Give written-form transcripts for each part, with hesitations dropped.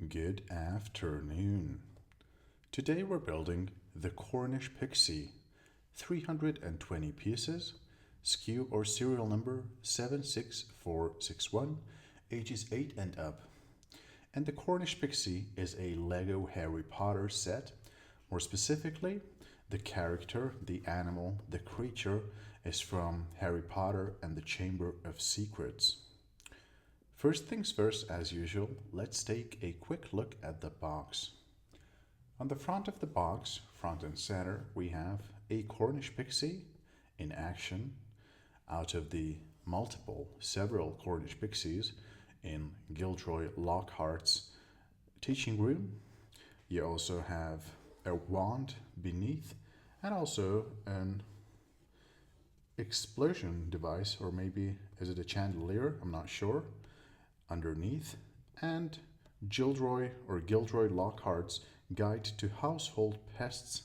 Good afternoon. Today we're building the Cornish Pixie, 320 pieces, SKU or serial number 76461, ages 8 and up. And the Cornish Pixie is a LEGO Harry Potter set. More specifically, the character, the animal, the creature is from Harry Potter and the Chamber of Secrets. First things first, as usual, let's take a quick look at the box. On the front of the box, front and center, we have a Cornish Pixie in action out of the several Cornish Pixies in Gilderoy Lockhart's teaching room. You also have a wand beneath and also an explosion device, or maybe is it a chandelier? I'm not sure. Underneath, and Gilderoy Lockhart's Guide to Household Pests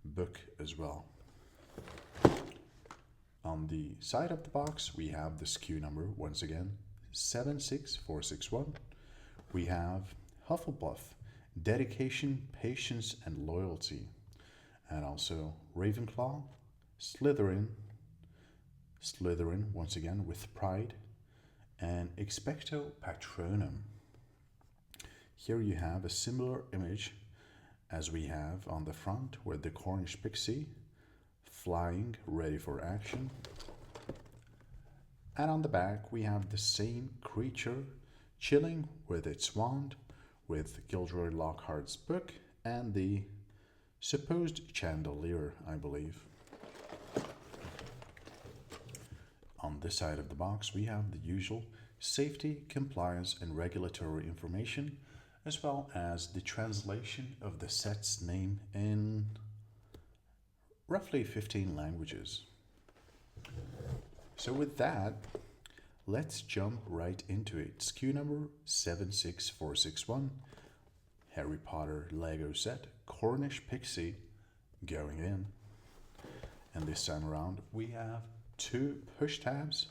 book as well. On the side of the box, we have the SKU number, once again, 76461. We have Hufflepuff, Dedication, Patience, and Loyalty. And also Ravenclaw, Slytherin, once again, with Pride, and Expecto Patronum. Here you have a similar image as we have on the front with the Cornish Pixie flying, ready for action. And on the back we have the same creature chilling with its wand, with Gilderoy Lockhart's book and the supposed chandelier, I believe. On this side of the box, we have the usual safety, compliance, and regulatory information, as well as the translation of the set's name in roughly 15 languages. So with that, let's jump right into it. SKU number 76461, Harry Potter Lego set, Cornish Pixie, going in. And this time around, we have two push tabs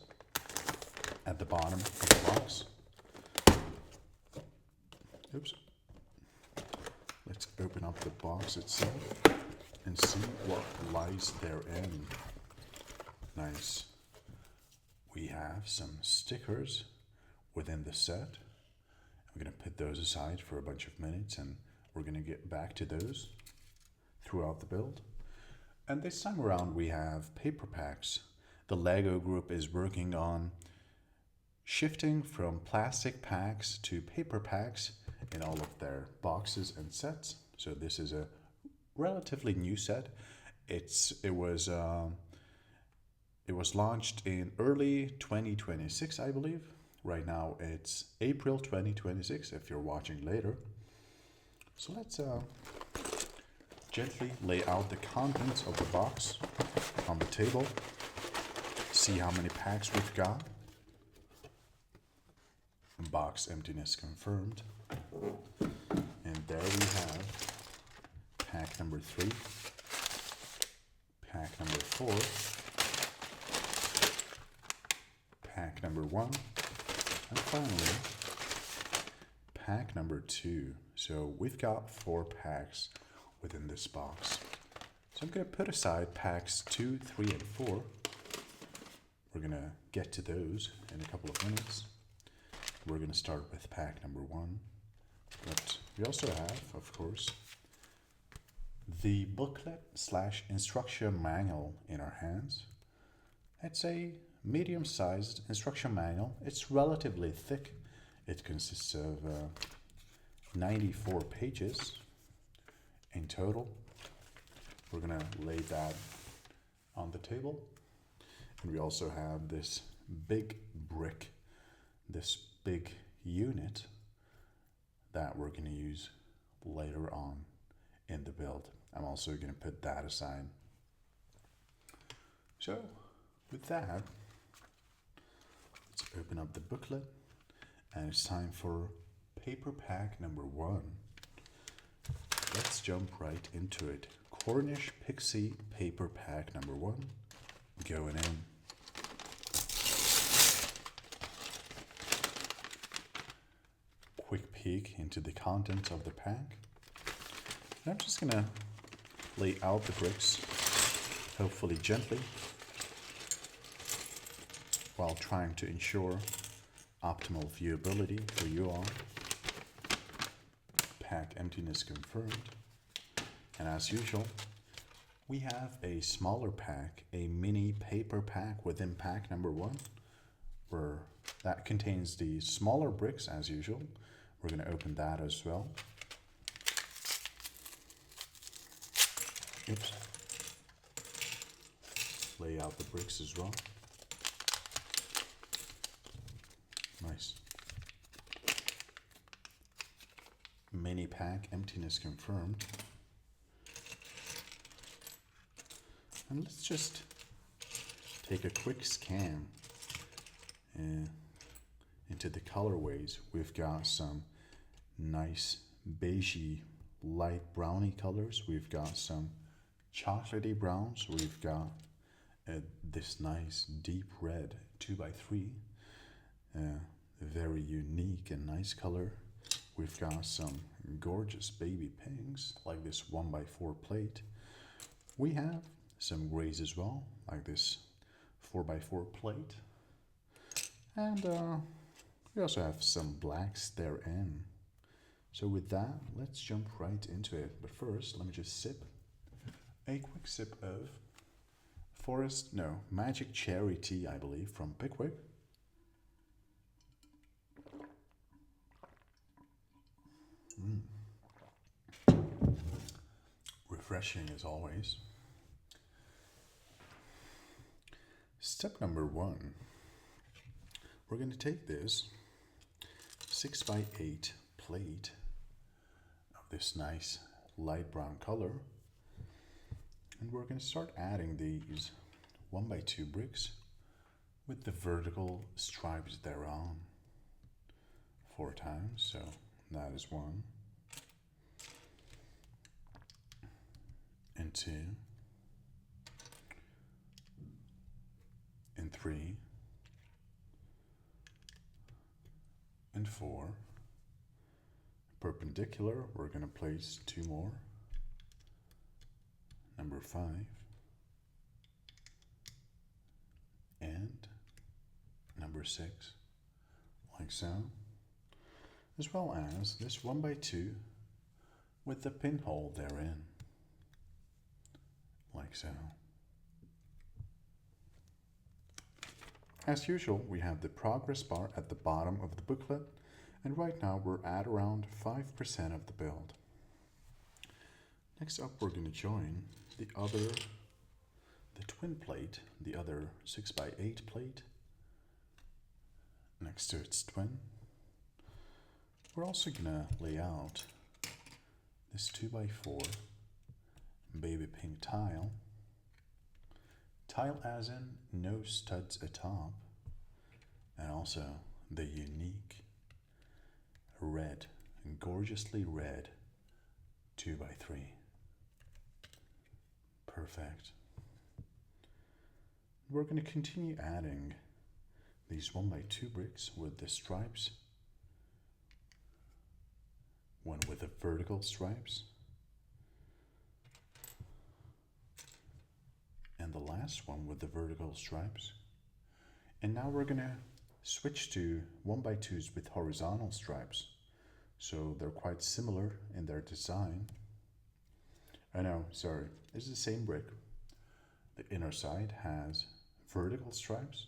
at the bottom of the box. Oops. Let's open up the box itself and see what lies therein. Nice. We have some stickers within the set. I'm going to put those aside for a bunch of minutes and we're going to get back to those throughout the build. And this time around we have paper packs. The LEGO group is working on shifting from plastic packs to paper packs in all of their boxes and sets. So this is a relatively new set. It was launched in early 2026, I believe. Right now it's April 2026 if you're watching later. So let's gently lay out the contents of the box on the table. See how many packs we've got. Box emptiness confirmed. And there we have pack number 3, pack number 4, pack number 1, and finally pack number 2. So we've got 4 packs within this box. So I'm going to put aside packs 2, 3, and 4. We're going to get to those in a couple of minutes. We're going to start with pack number 1. But we also have, of course, the booklet / instruction manual in our hands. It's a medium-sized instruction manual. It's relatively thick. It consists of 94 pages in total. We're going to lay that on the table. And we also have this big brick, this big unit that we're going to use later on in the build. I'm also going to put that aside. So with that, let's open up the booklet and it's time for paper pack number 1. Let's jump right into it. Cornish Pixie paper pack number 1 going in. quick peek into the contents of the pack. And I'm just gonna lay out the bricks, hopefully gently, while trying to ensure optimal viewability for you all. Pack emptiness confirmed. And as usual, we have a smaller pack, a mini paper pack within pack number 1, where that contains the smaller bricks as usual. We're going to open that as well. Oops. Lay out the bricks as well. Nice. Mini pack emptiness confirmed. And let's just take a quick scan into the colorways. We've got some nice beigey light browny colors. We've got some chocolatey browns. We've got this nice deep red 2x3. Very unique and nice color. We've got some gorgeous baby pinks like this 1x4 plate. We have some grays as well, like this 4x4 plate. And we also have some blacks therein. So with that, let's jump right into it. But first, let me just sip a quick sip of Magic Cherry Tea, I believe, from Pickwick. Refreshing as always. Step number 1. We're going to take this 6x8 plate of this nice light brown color, and we're going to start adding these 1x2 bricks with the vertical stripes thereon 4 times. So that is 1 and 2 and 3 and 4. Perpendicular, we're going to place 2 more. Number 5 and number 6, like so, as well as this 1x2 with the pinhole therein, like so. As usual, we have the progress bar at the bottom of the booklet, and right now we're at around 5% of the build. Next up, we're going to join the twin plate, the other 6x8 plate, next to its twin. We're also going to lay out this 2x4 baby pink tile as in no studs atop, and also the unique red, gorgeously red 2x3. Perfect. We're going to continue adding these 1x2 bricks with the stripes, one with the vertical stripes, and the last one with the vertical stripes. And now we're going to switch to 1x2s with horizontal stripes. So they're quite similar in their design. It's the same brick. The inner side has vertical stripes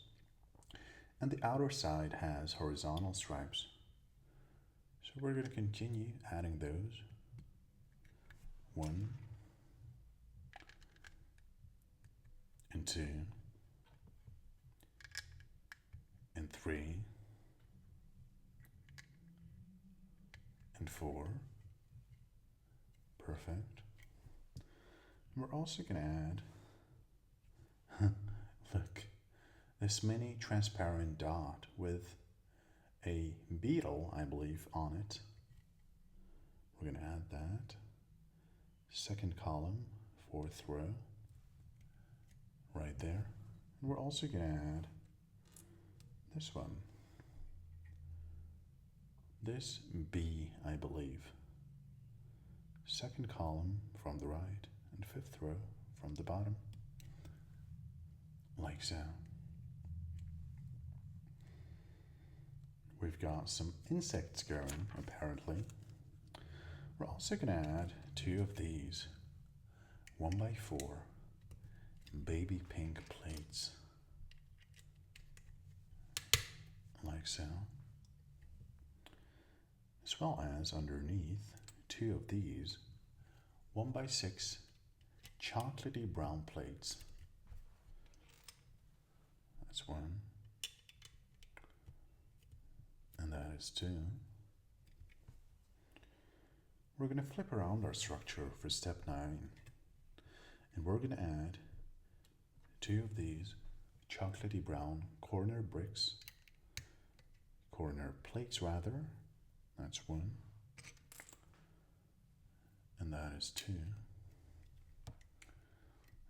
and the outer side has horizontal stripes. So we're going to continue adding those. 1 and 2 and 3 and 4. Perfect. And we're also going to add, look, this mini transparent dot with a beetle, I believe, on it. We're going to add that. Second column, 4th row, right there. And we're also going to add this one. this B, I believe. Second column from the right and fifth row from the bottom, like so. We've got some insects going, apparently. We're also going to add two of these 1x4 baby pink plates, like so. As well as underneath, two of these 1x6 chocolatey brown plates. That's one. And that is two. We're going to flip around our structure for step 9. And we're going to add two of these chocolatey brown corner plates rather. That's one. And that is two.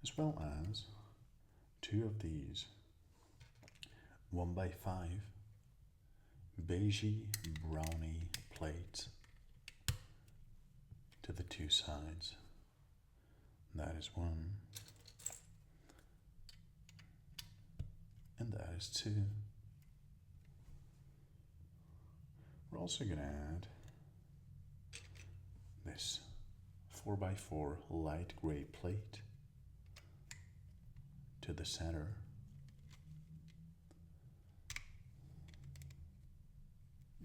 As well as two of these 1x5 beigey brownie plates to the two sides. That is one. And that is two. We're also going to add this 4x4 light gray plate to the center.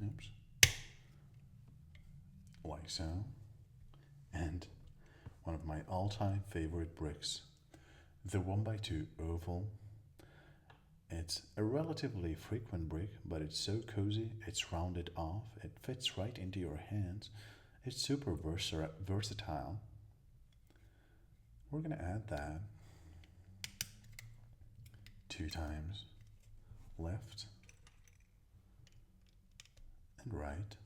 Oops. Like so. And one of my all-time favorite bricks, the 1x2 oval. It's a relatively frequent brick, but it's so cozy, it's rounded off, it fits right into your hands. It's super versatile. We're going to add that 2 times, left and right.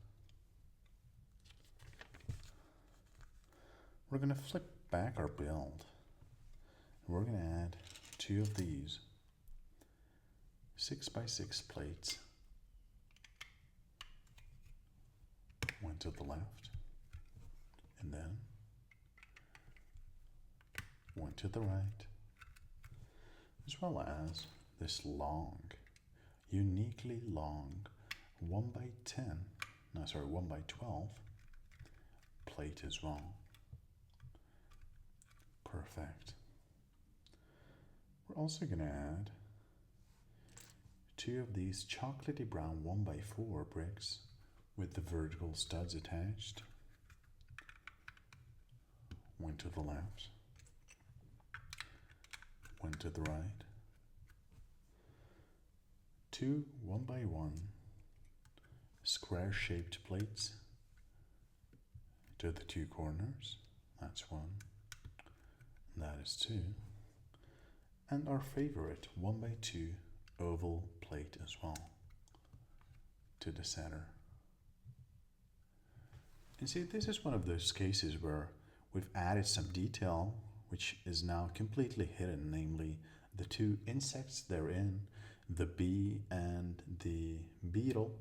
We're going to flip back our build. We're going to add 2 of these 6x6 plates. One to the left, and then one to the right, as well as this long, uniquely long 1x12 plate as well. Perfect. We're also going to add 2 of these chocolatey brown 1x4 bricks with the vertical studs attached. One to the left, one to the right. 2 1x1 square-shaped plates to the 2 corners. That's one. That is 2. And our favorite 1x2 oval plate as well to the center. And see, this is one of those cases where we've added some detail which is now completely hidden, namely the 2 insects therein, the bee and the beetle,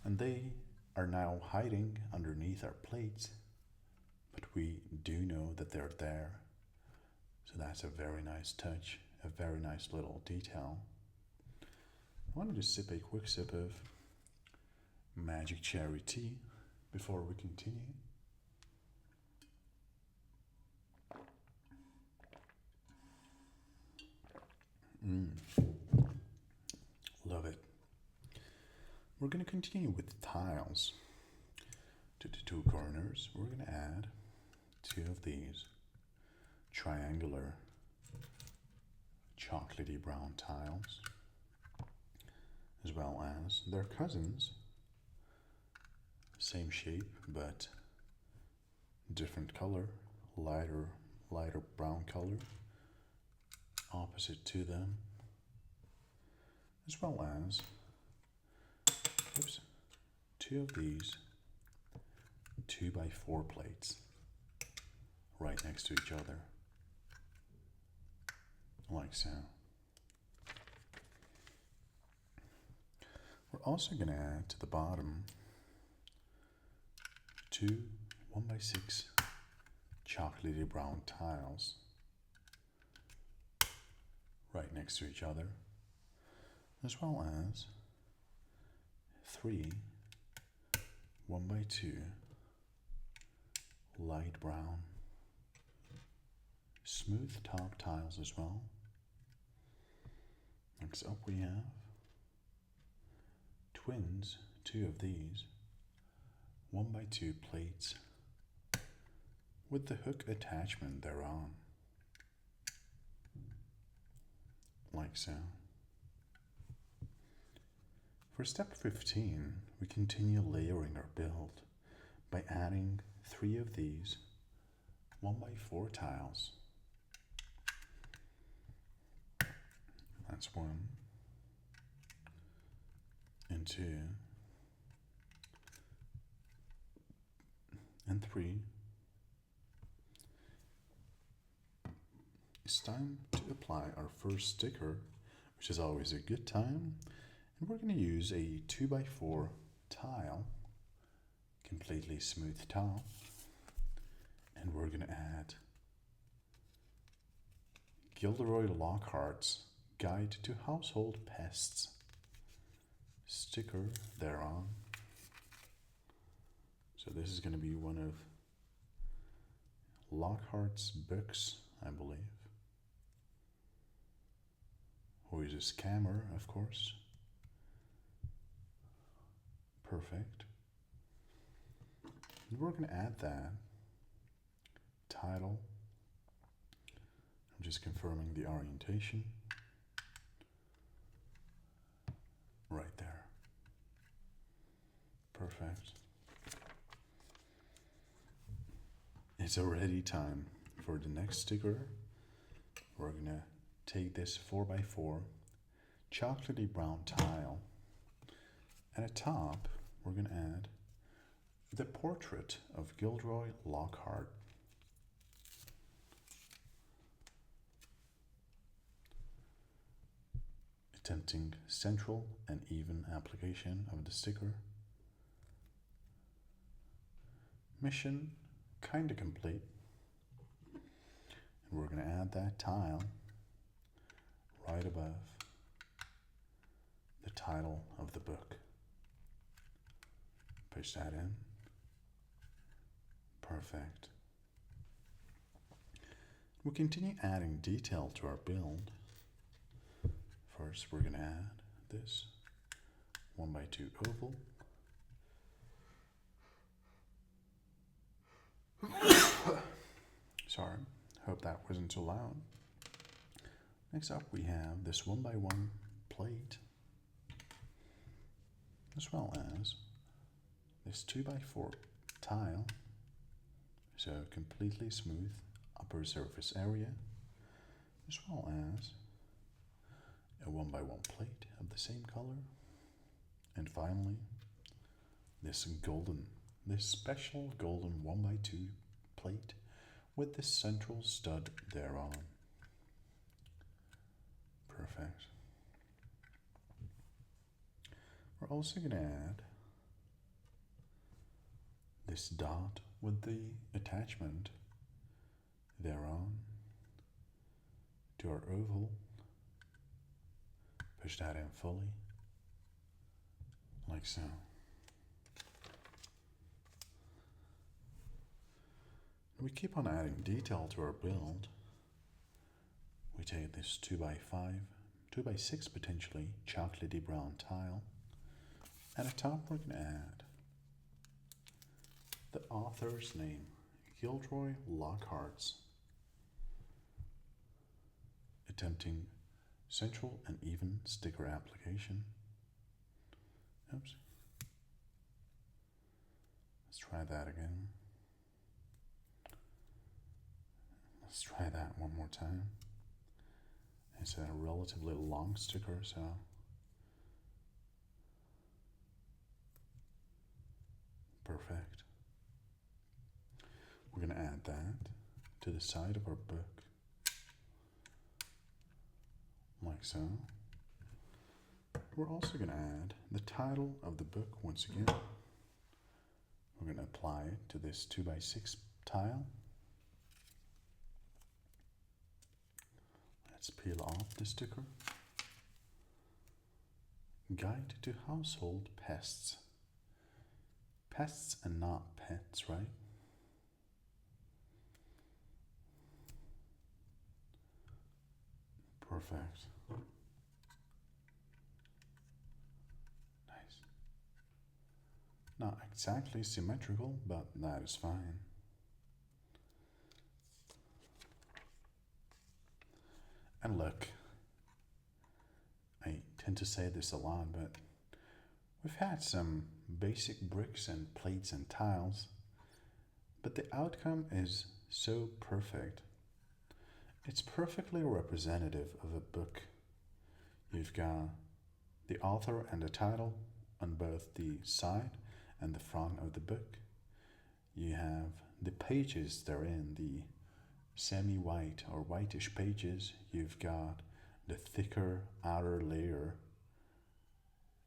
and they are now hiding underneath our plates, but we do know that they're there. So that's a very nice touch, a very nice little detail. I wanted to sip a quick sip of magic cherry tea before we continue. Love it. We're going to continue with tiles. To the 2 corners, we're going to add 2 of these triangular chocolatey brown tiles, as well as their cousins, same shape but different color, lighter brown color, opposite to them, as well as 2 of these 2x4 plates right next to each other, like so. We're also going to add to the bottom two 1x6 chocolatey brown tiles right next to each other, as well as three 1x2 light brown smooth top tiles as well. Next up we have twins, two of these 1x2 plates with the hook attachment thereon, like so. For step 15, we continue layering our build by adding three of these 1x4 tiles. That's one and two and three. It's time to apply our first sticker, which is always a good time. And we're going to use a 2x4 tile, completely smooth tile. And we're going to add Gilderoy Lockhart's Guide to Household Pests sticker thereon. So this is going to be one of Lockhart's books, I believe. Who is a scammer, of course. Perfect. And we're going to add that title. I'm just confirming the orientation. Right there. Perfect. It's already time for the next sticker. We're going to take this 4x4 chocolatey brown tile. And at top, we're going to add the portrait of Gilderoy Lockhart. Attempting central and even application of the sticker. Mission kinda complete. And we're going to add that tile right above the title of the book. Push that in. Perfect. We'll continue adding detail to our build. First, we're going to add this 1x2 oval. Sorry, hope that wasn't too loud. Next up, we have this 1x1 plate, as well as this 2x4 tile, so completely smooth upper surface area, as well as a 1x1 plate of the same color, and finally this special golden 1x2 plate with this central stud thereon. Perfect. We're also going to add this dot with the attachment thereon to our oval. Push that in fully, like so. We keep on adding detail to our build. We take this 2x5, 2x6 potentially, chocolatey brown tile. And at top we're going to add the author's name, Gilderoy Lockhart's. Attempting central and even sticker application. Oops. Let's try that again. Let's try that one more time. It's a relatively long sticker, so perfect. We're going to add that to the side of our book, like so. We're also going to add the title of the book once again We're going to apply it to this 2x6 tile. Let's peel off the sticker. Guide to household pests. Pests and not pets, right? Perfect. Nice. Not exactly symmetrical, but that is fine. And look, I tend to say this a lot, but we've had some basic bricks and plates and tiles, but the outcome is so perfect. It's perfectly representative of a book. You've got the author and the title on both the side and the front of the book. You have the pages therein, the semi-white or whitish pages. You've got the thicker outer layer,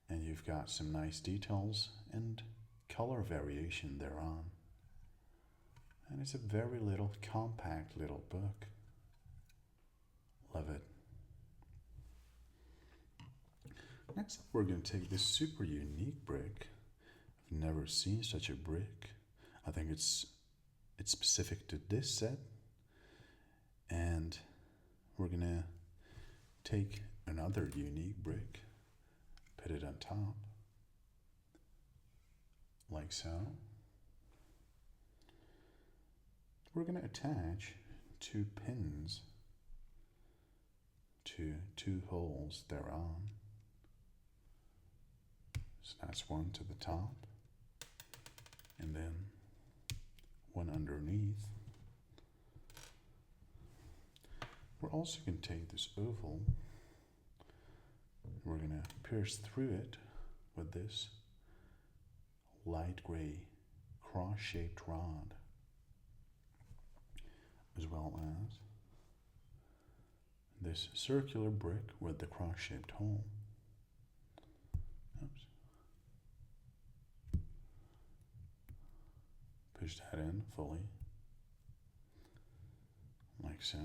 and you've got some nice details and color variation thereon. And it's a very little compact little book. Love it. Next up, we're going to take this super unique brick. I've never seen such a brick. I think it's specific to this set. And we're going to take another unique brick, put it on top, like so. We're going to attach 2 pins to 2 holes thereon. So that's one to the top, and then one underneath. We're also going to take this oval, we're going to pierce through it with this light gray cross-shaped rod, as well as this circular brick with the cross-shaped hole. Oops. Push that in fully, like so.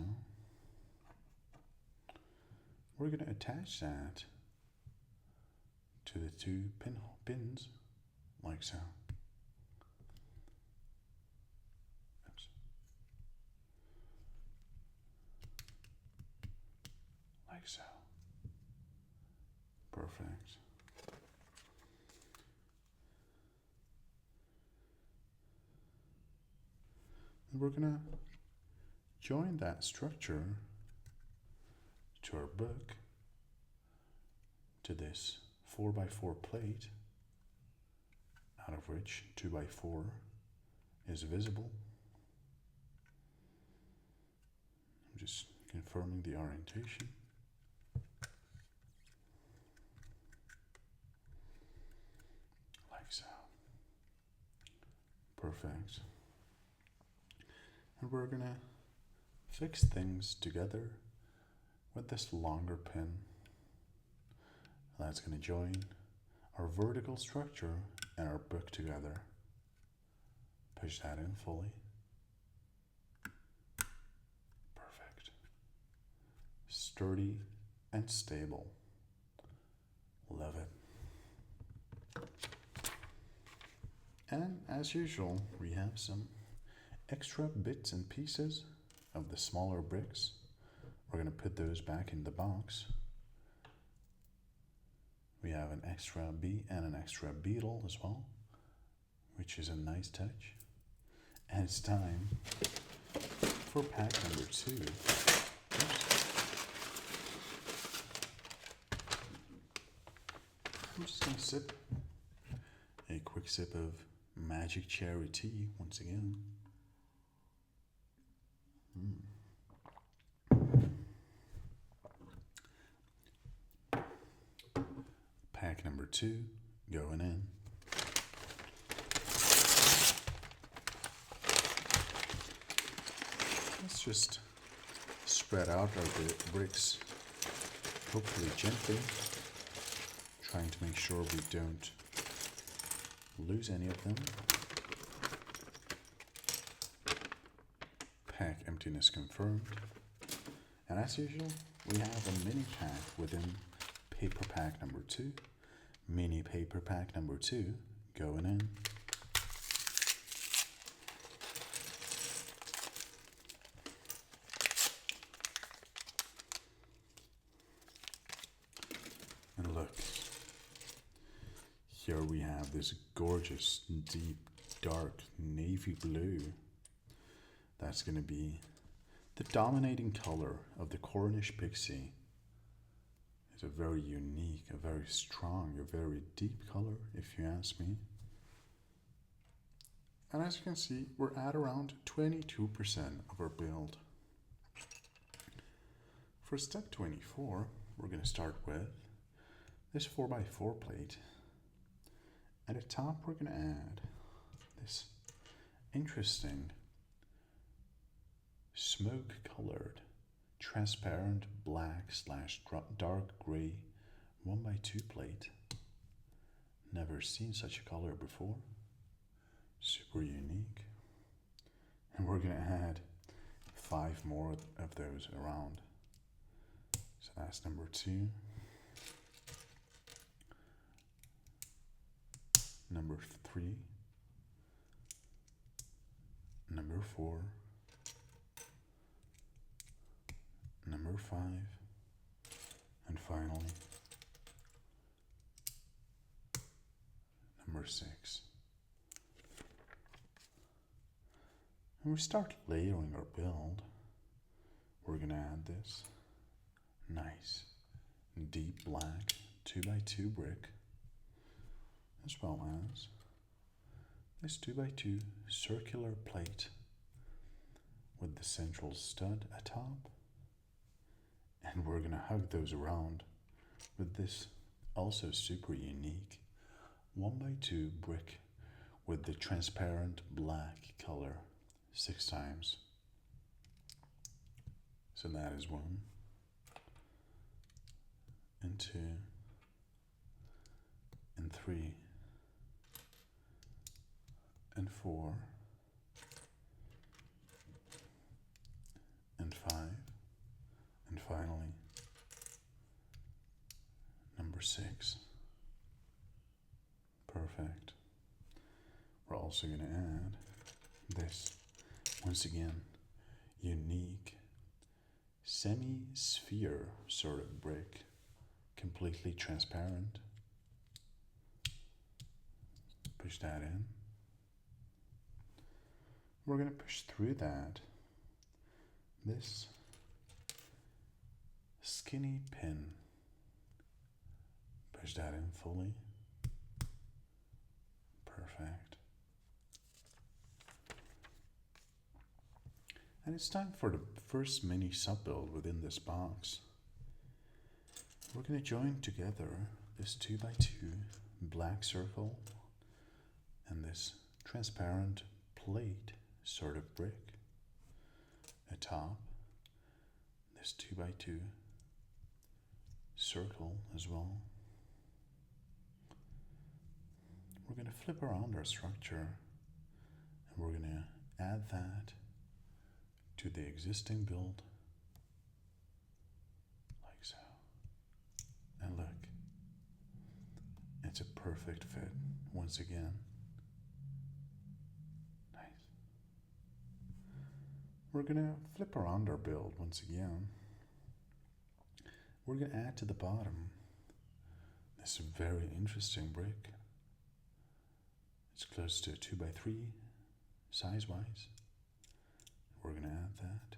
We're going to attach that to the 2 pins, like so. Oops. Like so. Perfect. And we're going to join that structure to our book, to this 4x4 plate, out of which 2x4 is visible. I'm just confirming the orientation. Like so. Perfect. And we're gonna fix things together with this longer pin. That's going to join our vertical structure and our book together. Push that in fully. Perfect. Sturdy and stable. Love it. And as usual, we have some extra bits and pieces of the smaller bricks. We're going to put those back in the box. We have an extra bee and an extra beetle as well, which is a nice touch. And it's time for pack number 2. Oops. I'm just going to sip a quick sip of magic cherry tea once again. Pack number 2 going in. Let's just spread out our bricks, hopefully gently, trying to make sure we don't lose any of them. pack emptiness confirmed. And as usual, we have a mini pack within paper pack number 2. Mini paper pack number 2 going in. And look, here we have this gorgeous, deep, dark navy blue. That's going to be the dominating color of the Cornish Pixie. It's a very unique, a very strong, a very deep color, if you ask me. And as you can see, we're at around 22% of our build. For step 24, we're going to start with this 4x4 plate. At the top, we're going to add this interesting smoke colored transparent black / dark gray 1x2 plate. Never seen such a color before. Super unique. And we're going to add 5 more of those around. So that's number 2. Number 3. Number 4. Number 5. And finally, number 6. When we start layering our build, we're going to add this nice deep black 2x2 brick, as well as this 2x2 circular plate with the central stud atop. And we're going to hug those around with this also super unique 1x2 brick with the transparent black color 6 times. So that is 1 and 2 and 3 and 4 and 5 and finally number 6. Perfect. We're also going to add this, once again, unique semi-sphere sort of brick, completely transparent. Push that in. We're going to push through that this skinny pin. Push that in fully. Perfect. And it's time for the first mini sub-build within this box. We're going to join together this 2x2 black circle and this transparent plate sort of brick atop this 2x2 circle as well. We're going to flip around our structure and we're going to add that to the existing build like so. And look, it's a perfect fit once again. Nice. We're going to flip around our build once again. We're going to add to the bottom this very interesting brick. It's close to 2x3 size-wise. We're going to add that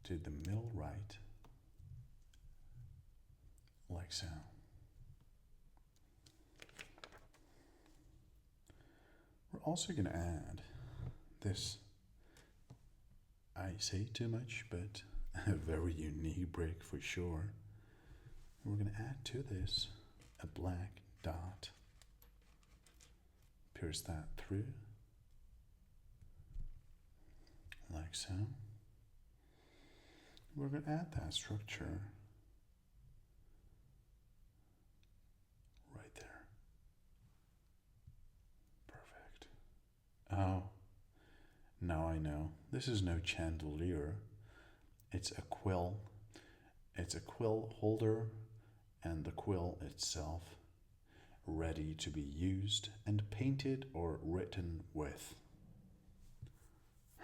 to the middle right, like so. We're also going to add this, I say too much, but a very unique brick for sure. We're going to add to this a black dot. Pierce that through, like so. We're going to add that structure right there. Perfect. Oh, Now I know this is no chandelier. It's a quill. It's a quill holder and the quill itself, ready to be used and painted or written with.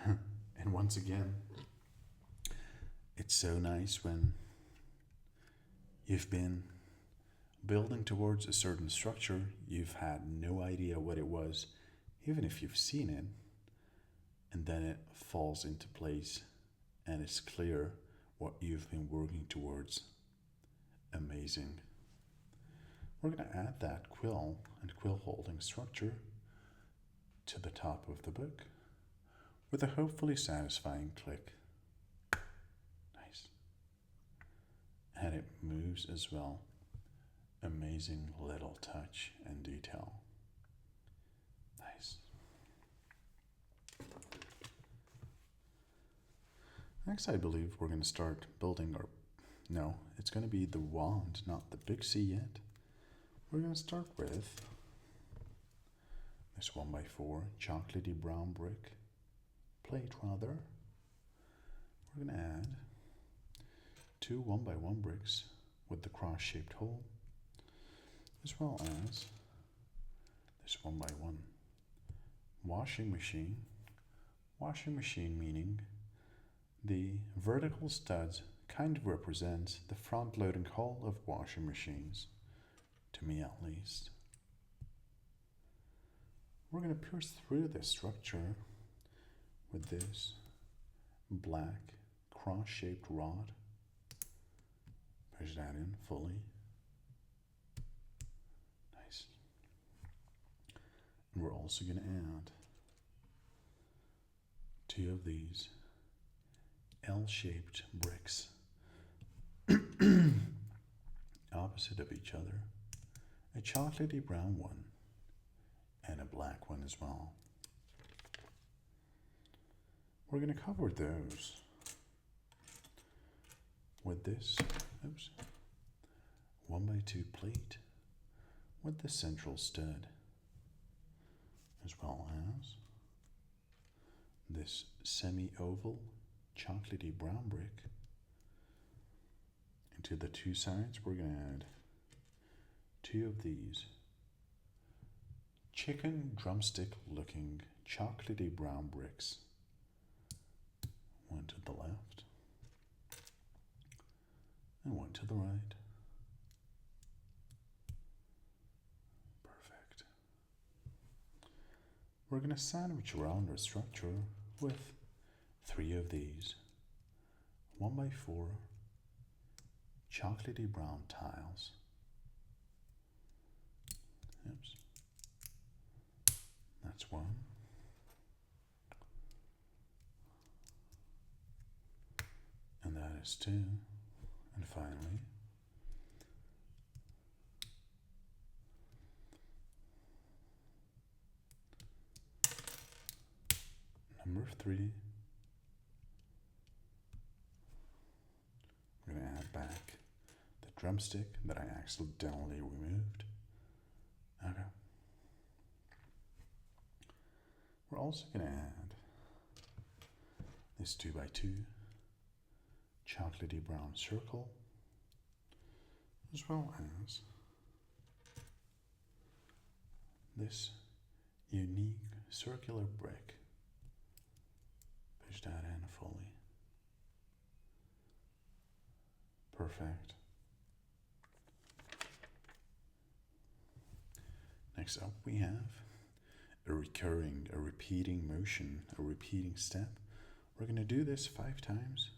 And once again, it's so nice when you've been building towards a certain structure, you've had no idea what it was, even if you've seen it, and then it falls into place and it's clear what you've been working towards. Amazing. We're going to add that quill and quill holding structure to the top of the book with a hopefully satisfying click. Nice. And it moves as well. Amazing little touch and detail. Nice. Next, I believe we're going to start building our... No, it's going to be the wand, not the pixie yet. We're going to start with this 1x4 chocolatey brown brick plate rather. We're going to add 2 1x1 bricks with the cross-shaped hole, as well as this 1x1 washing machine. Washing machine meaning the vertical studs kind of represents the front-loading hull of washing machines, to me at least. We're going to pierce through this structure with this black cross-shaped rod. Push that in fully. Nice. And we're also going to add 2 of these L-shaped bricks opposite of each other. A chocolatey brown one and a black one as well. We're going to cover those with this 1x2 plate with the central stud, as well as this semi-oval chocolatey brown brick. And to the 2 sides, we're going to add 2 of these chicken drumstick looking chocolatey brown bricks. One to the left and one to the right. Perfect. We're going to sandwich around our structure with 3 of these 1x4 chocolatey brown tiles. Oops. That's one. And that is 2. And finally, number 3. We're going to add back the drumstick that I accidentally removed. Okay. We're also going to add this 2x2 chocolatey brown circle, as well as this unique circular brick. Push that in fully. Perfect. Next up we have a repeating motion, a repeating step. We're going to do this 5 times.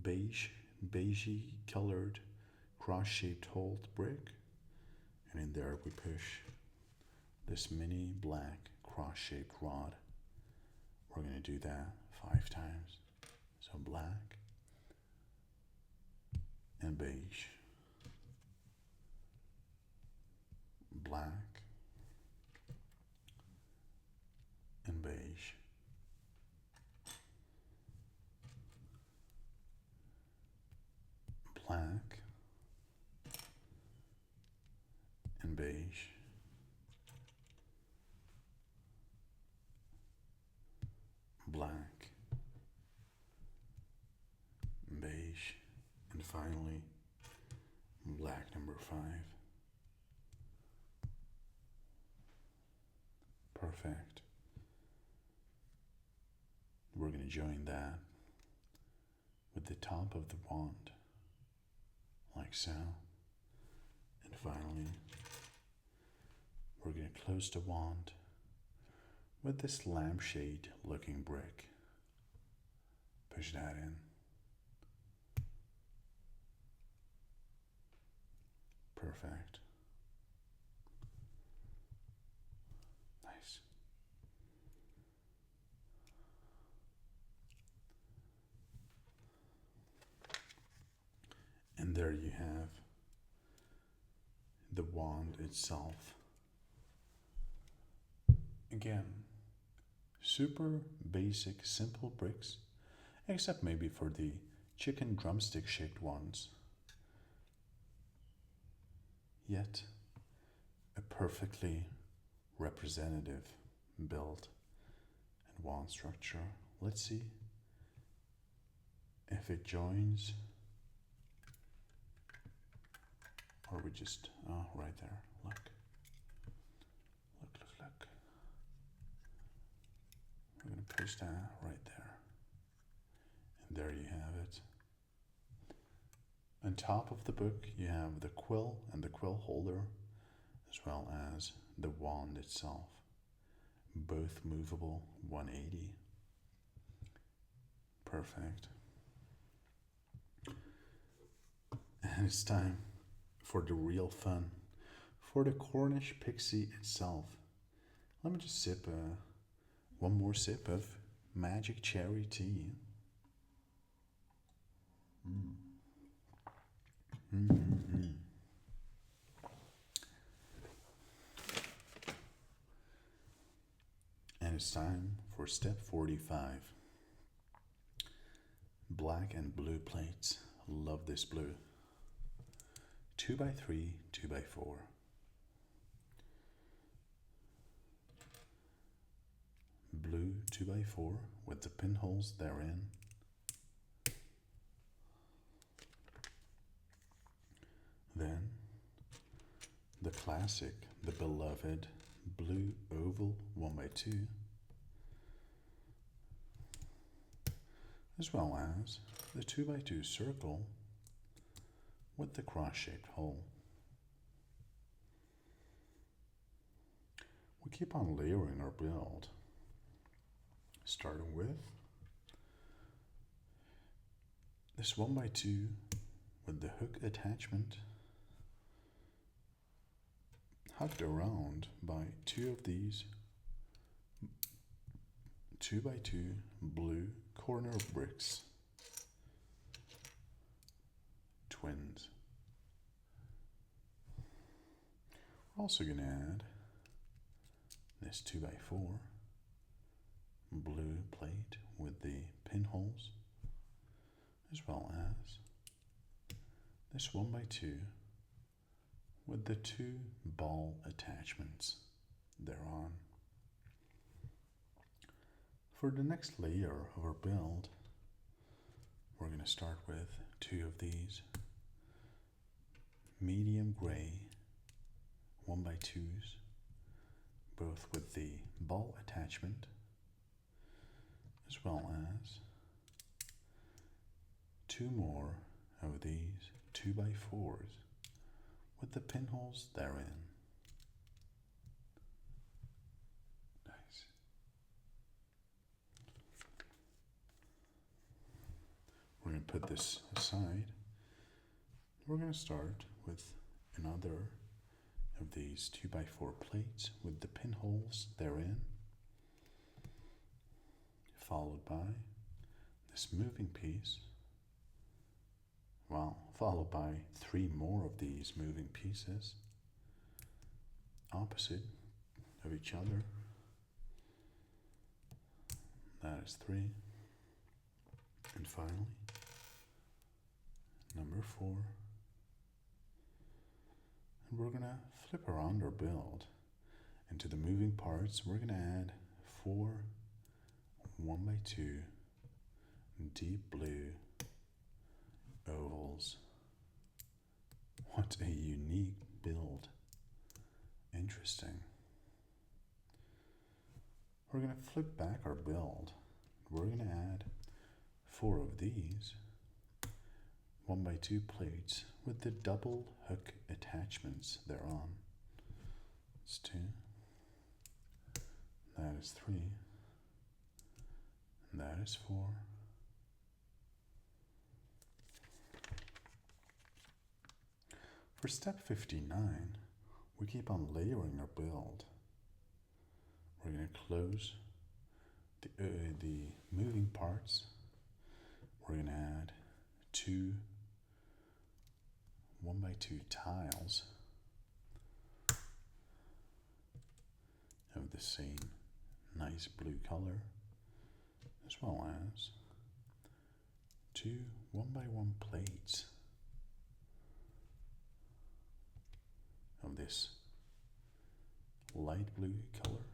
Beigey colored cross-shaped holed brick, and in there we push this mini black cross-shaped rod. We're going to do that 5 times. So black and beige, black and beige, black and beige, 5. Perfect. We're going to join that with the top of the wand, like so. And finally, we're going to close the wand with this lampshade looking brick. Push that in. Perfect. Nice. And there you have the wand itself. Again, super basic, simple bricks, except maybe for the chicken drumstick shaped ones. Yet, a perfectly representative build and wand structure. Let's see if it joins, or we just, oh, right there, look. Look. We're going to push that right there. And there you have it. On top of the book, you have the quill and the quill holder, as well as the wand itself. Both movable 180. Perfect. And it's time for the real fun, for the Cornish Pixie itself. Let me just sip one more sip of magic cherry tea. And it's time for step 45. Black and blue plates. Love this blue. 2x3, 2x4. Blue 2x4 with the pinholes therein. Then the classic, the beloved blue oval 1x2, as well as the 2x2 circle with the cross-shaped hole. We keep on layering our build, starting with this 1x2 with the hook attachment, hugged around by two of these 2x2 blue corner bricks, twins. We're also going to add this 2x4 blue plate with the pinholes, as well as this 1x2 with the two ball attachments thereon. For the next layer of our build, we're going to start with two of these medium gray 1x2s, both with the ball attachment, as well as two more of these 2x4s with the pinholes therein. Nice. We're going to put this aside. We're going to start with another of these 2x4 plates with the pinholes therein, followed by this moving piece, followed by three more of these moving pieces opposite of each other. That is 3. And finally, number 4. And we're going to flip around our build. And to the moving parts, we're going to add 4 1x2 deep blue ovals What a unique build. Interesting. We're going to flip back our build. We're going to add 4 of these 1x2 plates with the double hook attachments thereon. That's 2. That is 3. And that is 4. For step 59, we keep on layering our build. We're going to close the moving parts. We're going to add 2 1x2 tiles of the same nice blue color, as well as 2 1x1 plates of this light blue color.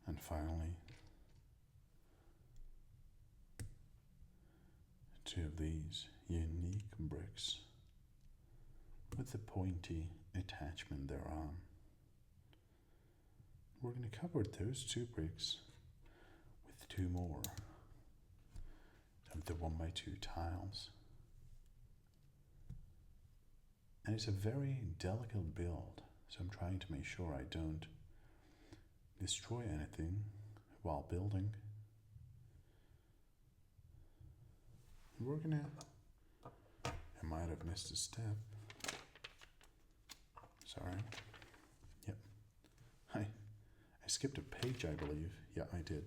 And finally, 2 of these unique bricks with the pointy attachment thereon. We're going to cover those 2 bricks with 2 more of the 1x2 tiles. And it's a very delicate build, so I'm trying to make sure I don't destroy anything while building. We're gonna, I might have missed a step. Sorry. Yep. I skipped a page, I believe. Yeah, I did.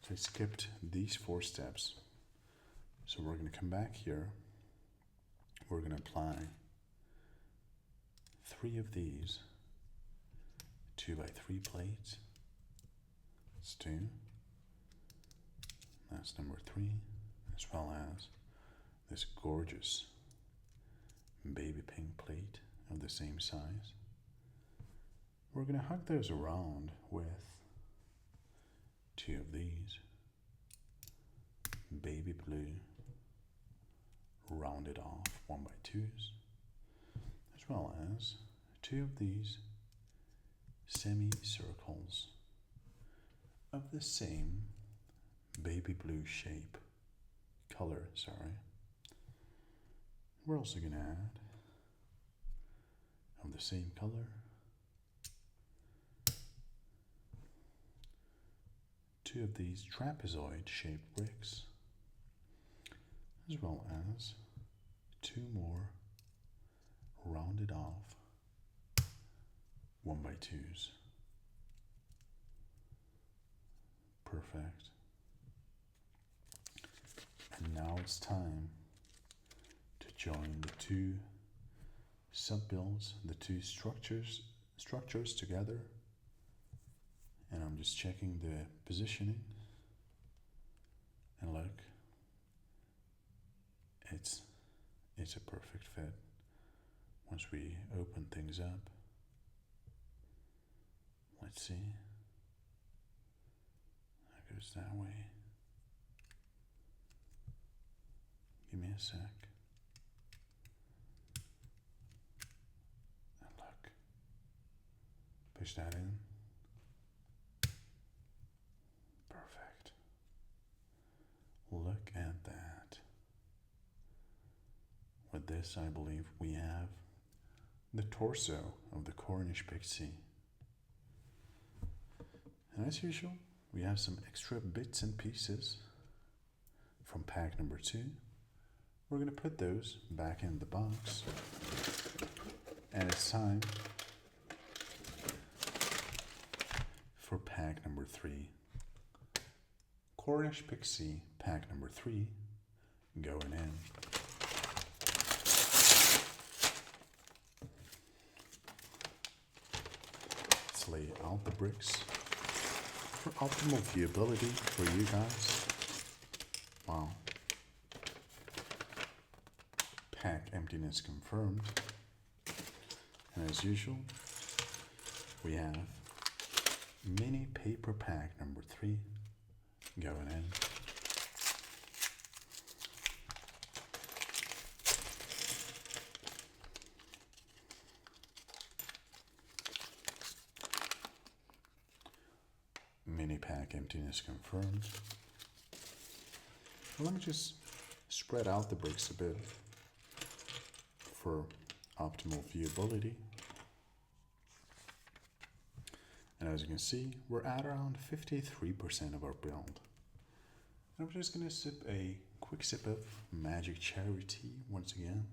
So I skipped these 4 steps. So we're gonna come back here. We're gonna apply 3 of these 2x3 plates. That's 2. That's number 3, as well as this gorgeous baby pink plate of the same size. We're going to hug those around with 2 of these baby blue rounded off 1x2s, as well as 2 of these semicircles of the same baby blue color. We're also going to add of the same color 2 of these trapezoid shaped bricks, as well as 2 more rounded off 1x2s. Perfect. And now it's time to join the 2 sub-builds, the 2 structures together. And I'm just checking the positioning. And look, it's a perfect fit. Once we open things up, let's see. That goes that way. Give me a sec. And look. Push that in. Perfect. Look at that. With this, I believe we have the torso of the Cornish Pixie. And as usual, we have some extra bits and pieces from pack number 2. We're going to put those back in the box. And it's time for pack number 3. Cornish Pixie pack number 3 going in. Let's lay out the bricks for optimal viewability for you guys. Wow. Pack emptiness confirmed. And as usual, we have mini paper pack number 3 going in. Mini pack emptiness confirmed. Let me just spread out the bricks a bit for optimal viewability. And as you can see, we're at around 53% of our build. And I'm just going to sip a quick sip of magic cherry tea once again.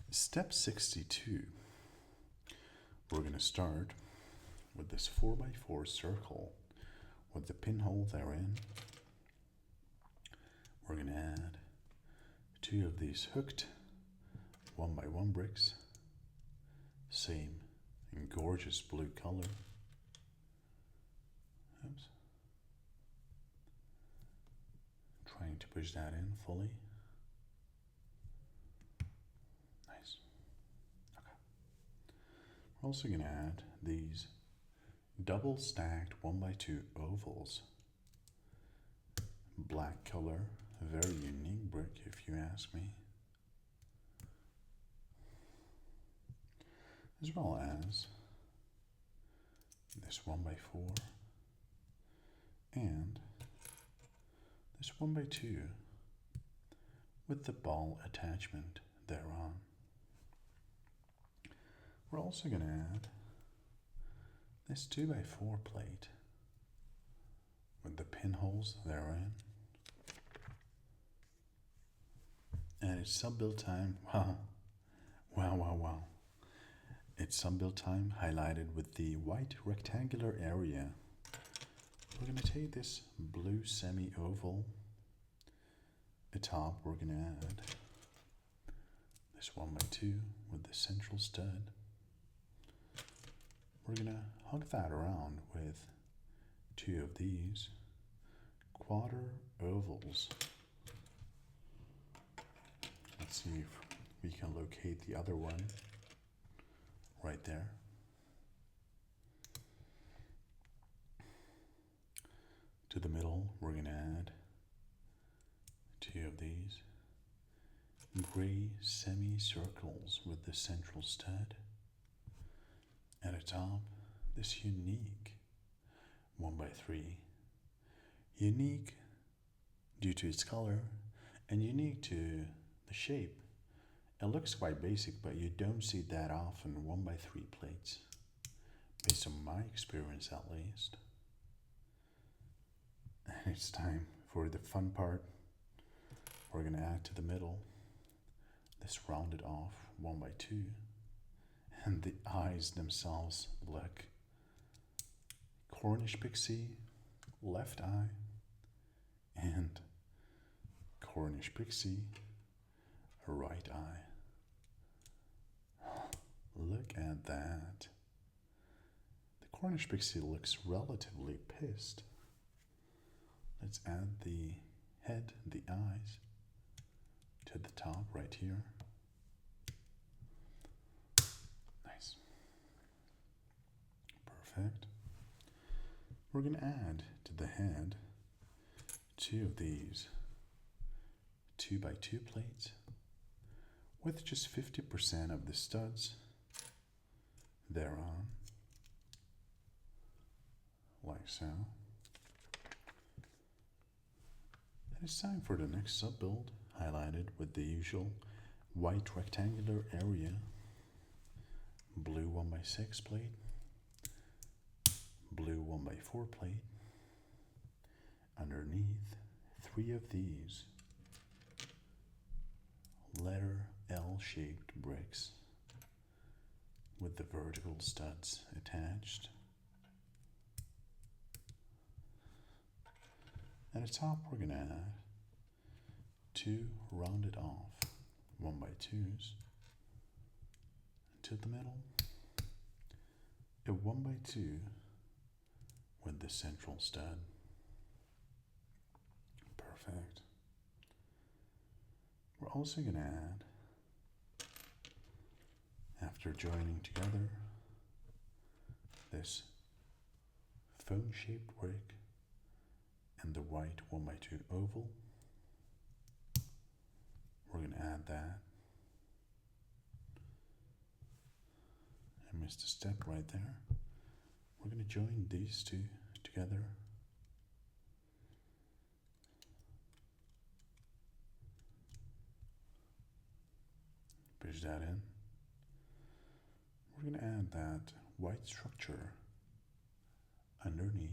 Step 62. We're going to start with this 4x4 circle with the pinhole therein. We're going to add 2 of these hooked 1x1 bricks, same in gorgeous blue color. Oops. Trying to push that in fully. Nice. Okay. We're also going to add these double stacked 1x2 ovals. Black color, a very unique brick if you ask me. As well as this 1x4 and this 1x2 with the ball attachment thereon. We're also going to add this 2x4 plate with the pinholes therein. And it's sub-build time. Wow. Wow, wow, wow. It's sub-build time highlighted with the white rectangular area. We're going to take this blue semi-oval. Atop, we're going to add this 1x2 with the central stud. We're going to hug that around with 2 of these quarter ovals. Let's see if we can locate the other one right there. To the middle, we're going to add 2 of these gray semicircles with the central stud. At the top, this unique 1x3. Unique due to its color and unique to the shape. It looks quite basic, but you don't see that often 1x3 plates, based on my experience at least. And it's time for the fun part. We're going to add to the middle this rounded off 1x2, and the eyes themselves look Cornish Pixie, left eye, and Cornish Pixie, right eye. Look at that. The Cornish Pixie looks relatively pissed. Let's add the head, the eyes, to the top right here. Nice. Perfect. We're going to add to the head 2 of these 2x2 plates with just 50% of the studs thereon, like so. And it's time for the next sub-build, highlighted with the usual white rectangular area, blue 1x6 plate, blue 1x4 plate, underneath 3 of these letter L-shaped bricks with the vertical studs attached. At the top, we're going to add 2 rounded off 1x2s. To the middle, a 1x2 with the central stud. Perfect. We're also going to add, after joining together, this phone-shaped brick and the white 1x2 oval. We're going to add that missed a step right there. We're going to join these two together. Push that in. We're going to add that white structure underneath,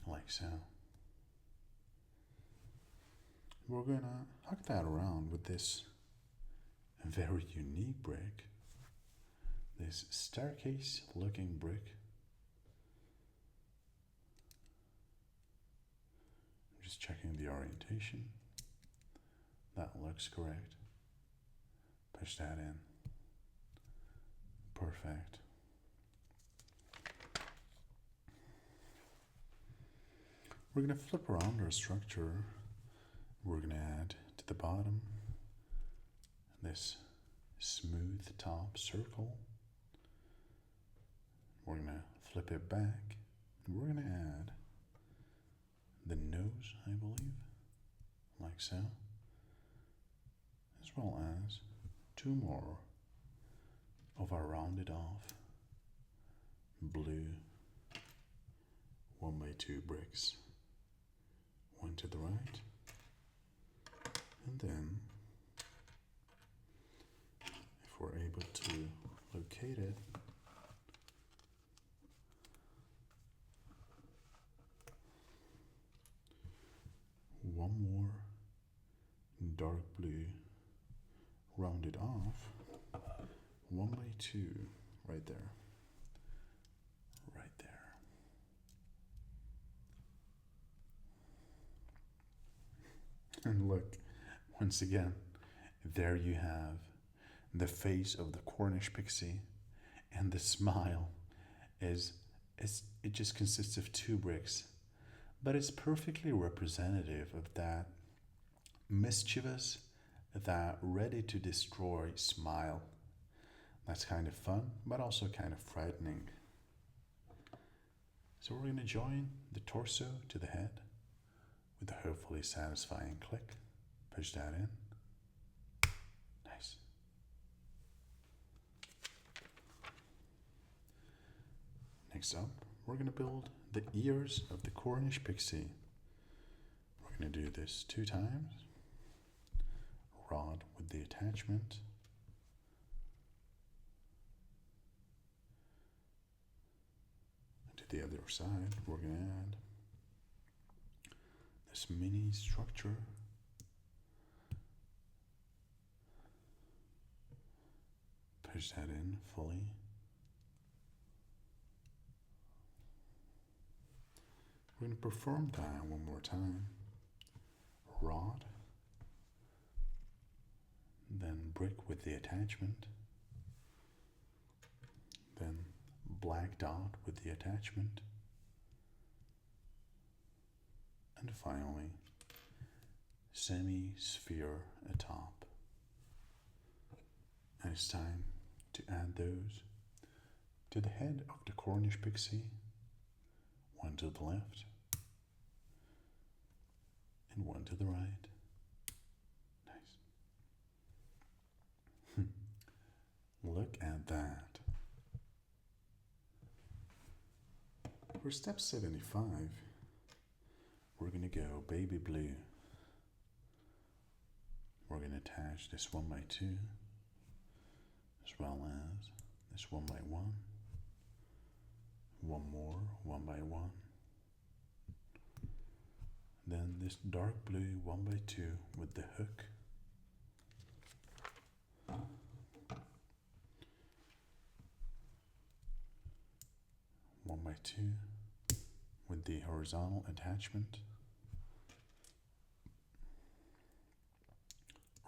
like so. We're going to hug that around with this very unique brick, this staircase looking brick. I'm just checking the orientation. That looks correct. Push that in. Perfect. We're going to flip around our structure. We're going to add to the bottom this smooth top circle. We're going to flip it back. And we're going to add the nose, I believe, like so, as well as two more of our rounded off blue 1x2 bricks. One to the right, and then if we're able to locate it, one more dark blue rounded off 1x2 right there. Right there. And look, once again, there you have the face of the Cornish Pixie, and the smile it just consists of two bricks, but it's perfectly representative of that mischievous, that ready to destroy smile. That's kind of fun, but also kind of frightening. So we're going to join the torso to the head with a hopefully satisfying click. Push that in. Nice. Next up, we're going to build the ears of the Cornish Pixie. We're going to do this 2 times. Rod with the attachment. To the other side, we're going to add this mini structure. Push that in fully. We're going to perform that one more time. Rod, then brick with the attachment, then black dot with the attachment, and finally semi-sphere atop. And it's time to add those to the head of the Cornish Pixie, one to the left and one to the right. Nice. Look at that. For step 75, we're going to go baby blue. We're going to attach this 1x2 as well as this 1x1. One more 1x1. Then this dark blue 1x2 with the hook. One by two with the horizontal attachment.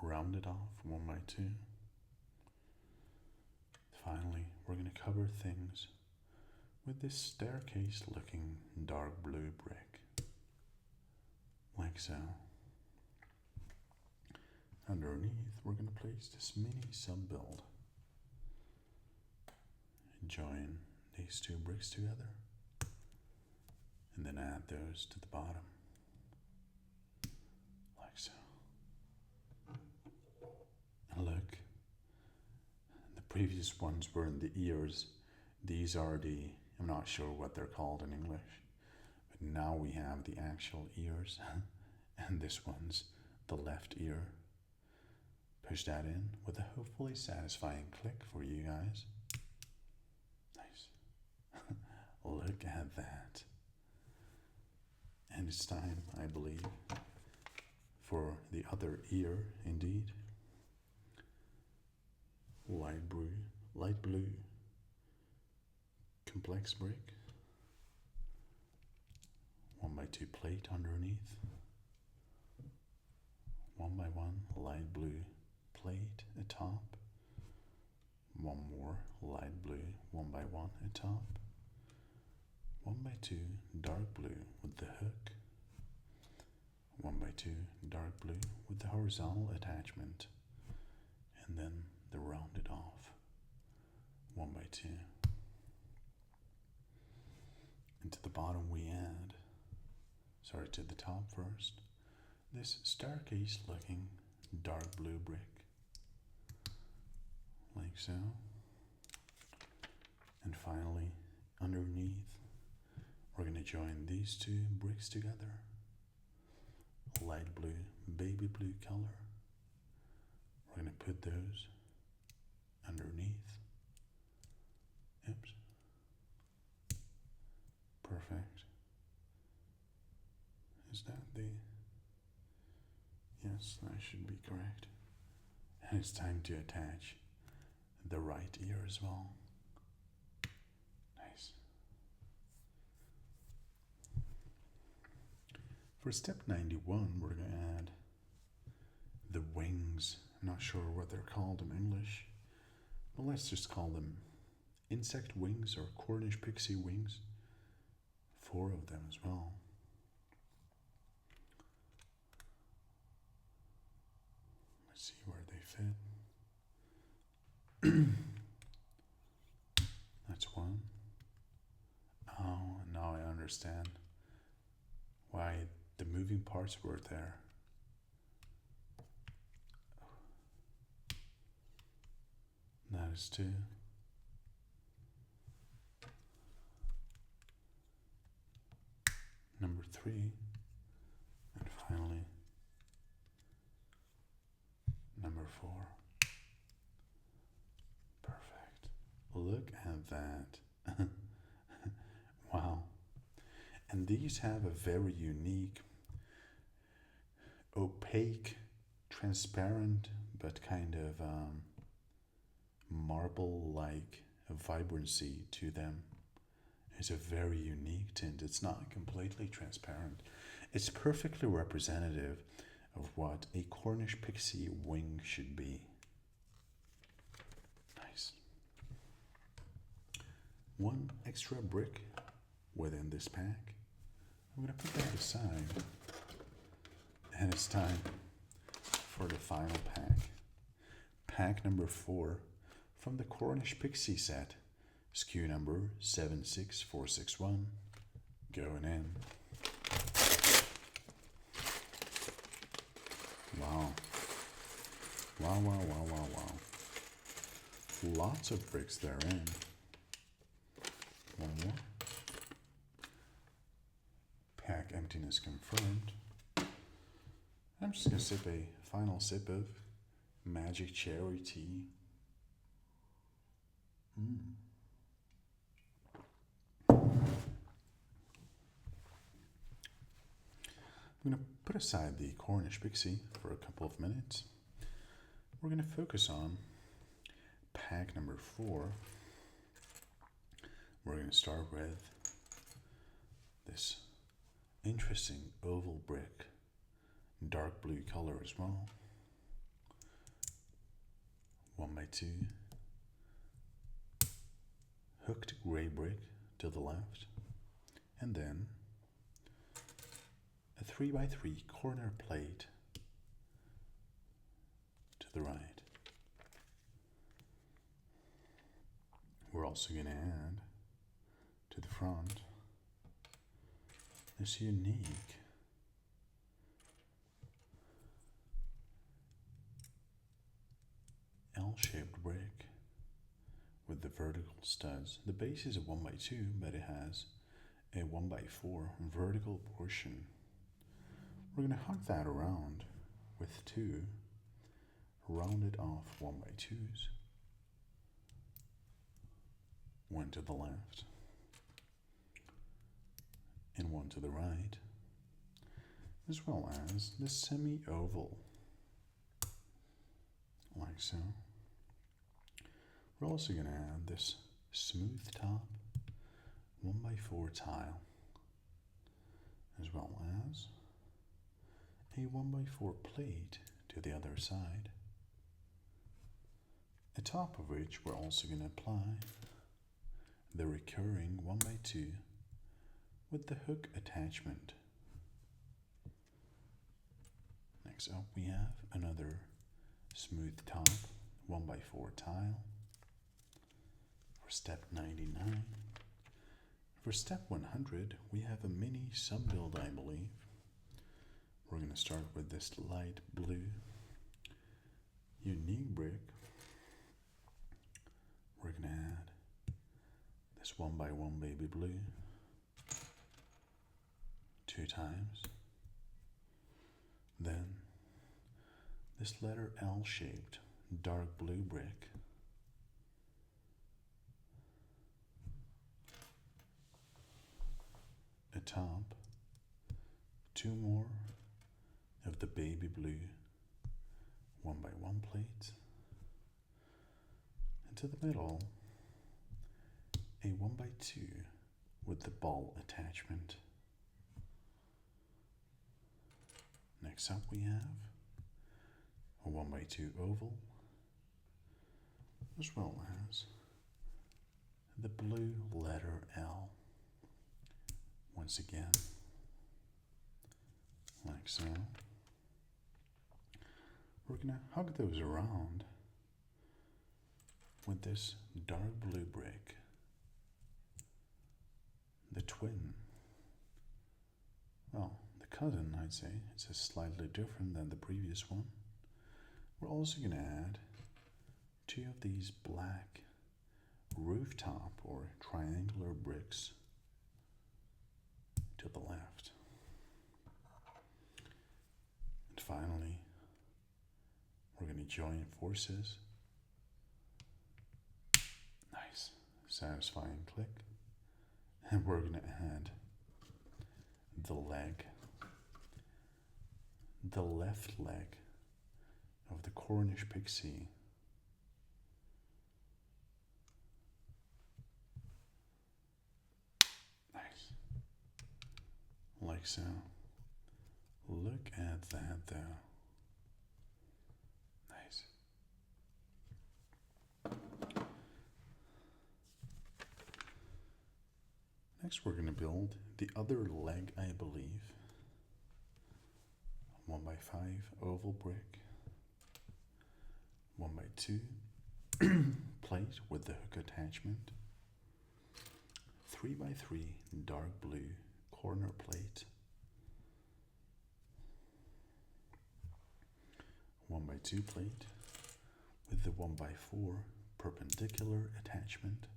Round it off 1x2. Finally, we're going to cover things with this staircase looking dark blue brick, like so. Underneath, we're going to place this mini sub-build. Join these two bricks together, and then add those to the bottom, like so. And look, the previous ones were in the ears. These are the, I'm not sure what they're called in English, but now we have the actual ears. And this one's the left ear. Push that in with a hopefully satisfying click for you guys. Nice. Look at that. And it's time, I believe, for the other ear, indeed. Light blue, complex brick. 1x2 plate underneath. 1x1 light blue plate atop. One more light blue 1x1 atop. 1x2 dark blue with the hook. 1x2 dark blue with the horizontal attachment. And then the rounded off 1x2. And to the bottom we add, to the top first, this staircase looking dark blue brick, like so. And finally, underneath, we're going to join these two bricks together. Light blue, baby blue color. We're going to put those underneath. Oops. Perfect. Is that the... Yes, that should be correct. And it's time to attach the right ear as well. Nice. For step 91, we're going to add the wings. I'm not sure what they're called in English, but let's just call them insect wings or Cornish Pixie wings. 4 of them as well. Let's see where they fit. That's one. Oh, now I understand why the moving parts were there. That is 2. Number 3. And finally, number 4. Perfect. Look at that. Wow. And these have a very unique, opaque, transparent, but kind of marble-like vibrancy to them. It's a very unique tint. It's not completely transparent. It's perfectly representative of what a Cornish Pixie wing should be. Nice. One extra brick within this pack. I'm going to put that aside. And it's time for the final pack. Pack number 4 from the Cornish Pixie set. SKU number 76461. Going in. Wow. Wow, wow, wow, wow, wow. Lots of bricks therein. One more. Pack emptiness confirmed. I'm just going to sip a final sip of magic cherry tea. I'm going to put aside the Cornish Pixie for a couple of minutes. We're going to focus on pack number 4. We're going to start with this interesting oval brick, dark blue color as well. 1x2 hooked gray brick to the left, and then a 3x3 corner plate to the right. We're also going to add to the front this unique L-shaped brick with the vertical studs. The base is a 1x2, but it has a 1x4 vertical portion. We're going to hug that around with 2 rounded off 1x2s. One to the left and one to the right, as well as the semi-oval, like so. We're also going to add this smooth top 1x4 tile, as well as a 1x4 plate to the other side, atop of which we're also going to apply the recurring 1x2 with the hook attachment. Next up we have another smooth top 1x4 tile for step 99. For step 100 we have a mini sub-build, I believe. We're going to start with this light blue unique brick. We're going to add this 1x1 baby blue 2 times. Then this letter L shaped dark blue brick. Atop 2 more of the baby blue 1x1 plates. And to the middle, a 1x2 with the ball attachment. Next up we have a 1x2 oval, as well as the blue letter L. Once again, like so. We're going to hug those around with this dark blue brick, the twin. Well, the cousin, I'd say. It's just slightly different than the previous one. We're also going to add 2 of these black rooftop or triangular bricks to the left. And finally, we're going to join forces. Nice, satisfying click. And we're going to add the leg, the left leg of the Cornish Pixie. Nice. Like so. Look at that though. Nice. Next we're going to build the other leg, I believe. 1x5 oval brick, 1x2 plate with the hook attachment, 3x3 dark blue corner plate, 1x2 plate with the 1x4 perpendicular attachment,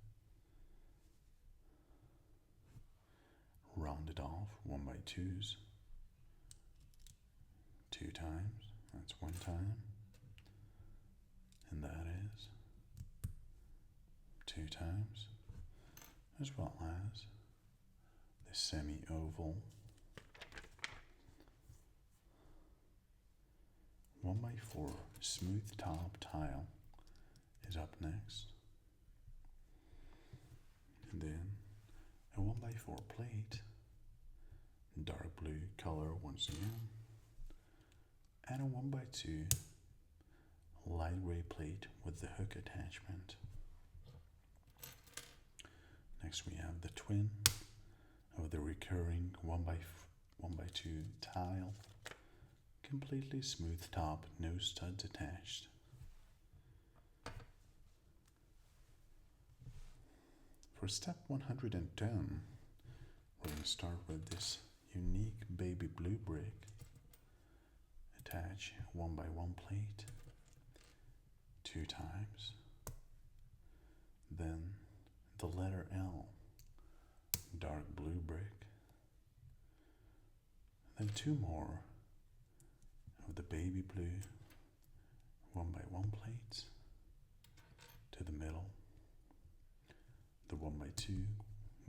rounded off 1x2s 2 times, that's 1 time, and that is 2 times, as well as the semi-oval 1x4 smooth top tile is up next, and then a 1x4 plate, dark blue color once again, and a 1x2 light gray plate with the hook attachment. Next we have the twin of the recurring 1x2 tile, completely smooth top, no studs attached. For step 110, we're going to start with this unique baby blue brick. Attach 1x1 plate 2 times. then the letter L, dark blue brick, then two more of the baby blue 1x1 plates to the middle, the 1x2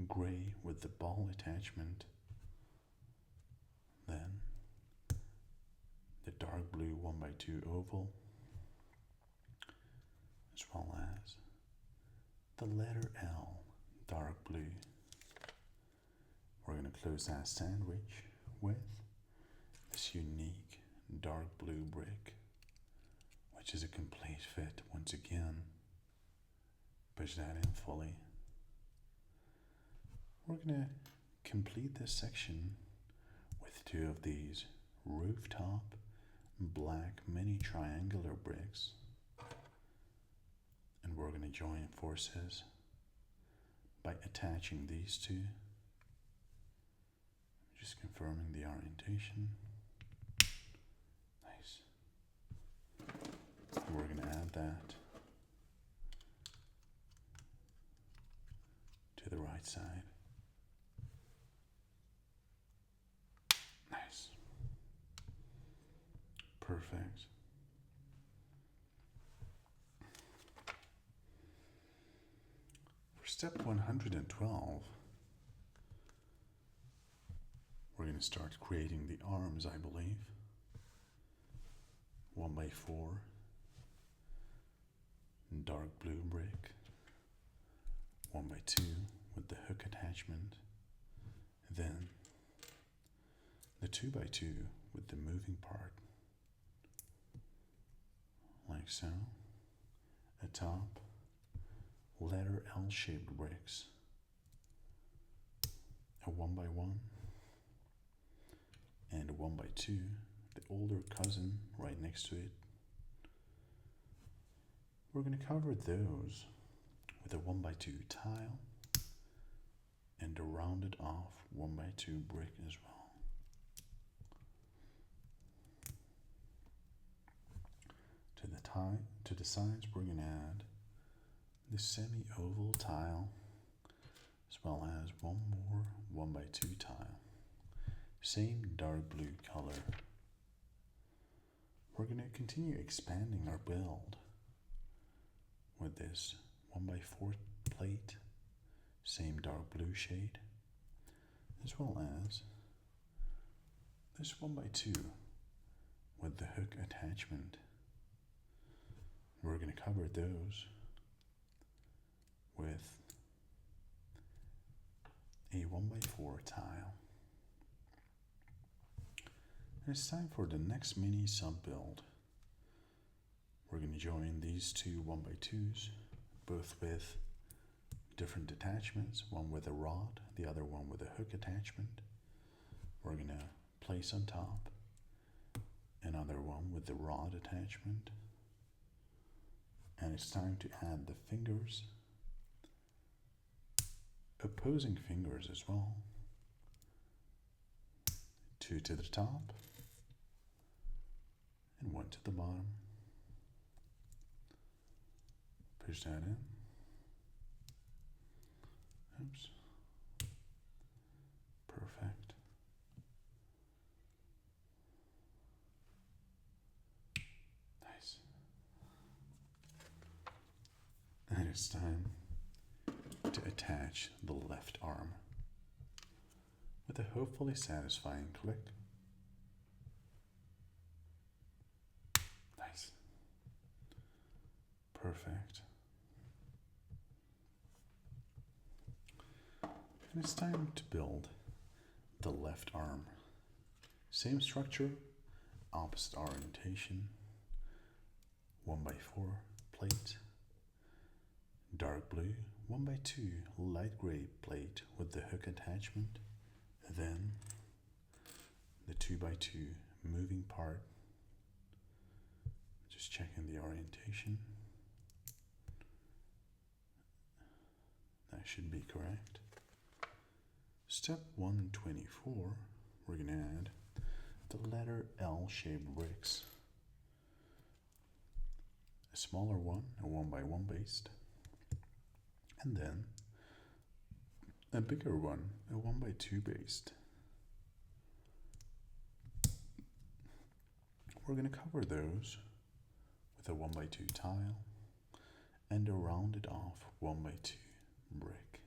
gray with the ball attachment, then the dark blue 1x2 oval, as well as the letter L, dark blue. We're going to close that sandwich with this unique dark blue brick, which is a complete fit once again. Push that in fully. We're going to complete this section with two of these rooftop black mini triangular bricks, and we're going to join forces by attaching these two. Just confirming the orientation. Nice. We're going to add that to the right side. Nice. Perfect. For step 112, we're going to start creating the arms, I believe. 1x4 dark blue brick, 1x2 with the hook attachment, then the 2x2 with the moving part, like so. Atop, letter L-shaped bricks, a 1x1 and a 1x2, the older cousin right next to it. We're going to cover those with a 1x2 tile and a rounded off 1x2 brick as well. To the sides, we're going to add the semi-oval tile, as well as one more 1x2 tile. Same dark blue color. We're going to continue expanding our build with this 1x4 plate, same dark blue shade, as well as this 1x2 with the hook attachment. We're going to cover those with a 1x4 tile. And it's time for the next mini sub build. We're going to join these two 1x2s, both with different attachments, one with a rod, the other one with a hook attachment. We're going to place on top another one with the rod attachment. And it's time to add the fingers, opposing fingers as well. Two to the top and one to the bottom. Push that in. Oops. Perfect. Nice. And it's time to attach the left arm with a hopefully satisfying click. Nice. Perfect. And it's time to build the left arm. Same structure, opposite orientation, 1x4 plate, dark blue, 1x2 light gray plate with the hook attachment, then the 2x2 moving part. Just checking the orientation. That should be correct. Step 124, we're going to add the letter L-shaped bricks. A smaller one, a 1x1 based, and then a bigger one, a 1x2 based. We're going to cover those with a 1x2 tile and a rounded off 1x2 brick.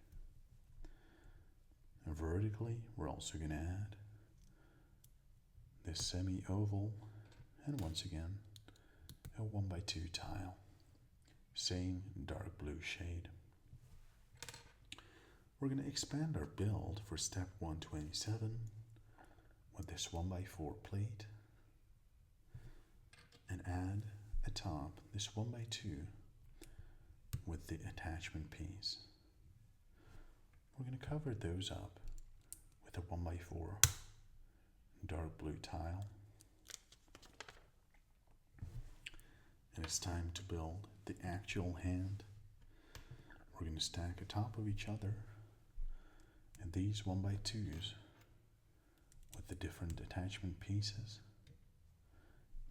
And vertically, we're also going to add this semi-oval and once again a 1x2 tile, same dark blue shade. We're going to expand our build for step 127 with this 1x4 plate and add atop this 1x2 with the attachment piece. We're going to cover those up with a 1x4 dark blue tile. And it's time to build the actual hand. We're going to stack atop of each other, and these 1x2s with the different attachment pieces.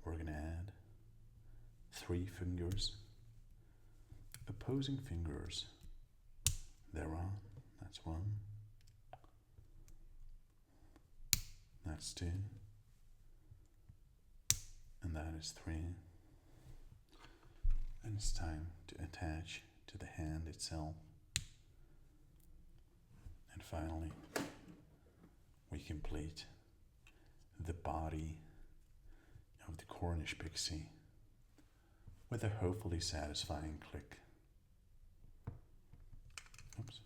We're going to add 3 fingers, opposing fingers thereon. That's 1, that's 2, and that is 3. And it's time to attach to the hand itself. And finally, we complete the body of the Cornish Pixie with a hopefully satisfying click. Oops.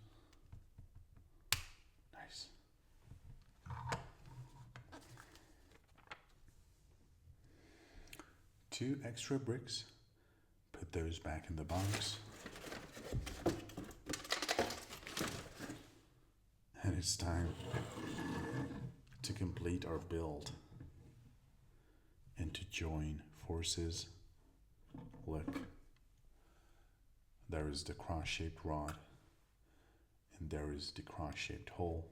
Nice. Two extra bricks. Put those back in the box. And it's time to complete our build and to join forces. Look, there is the cross-shaped rod and there is the cross-shaped hole.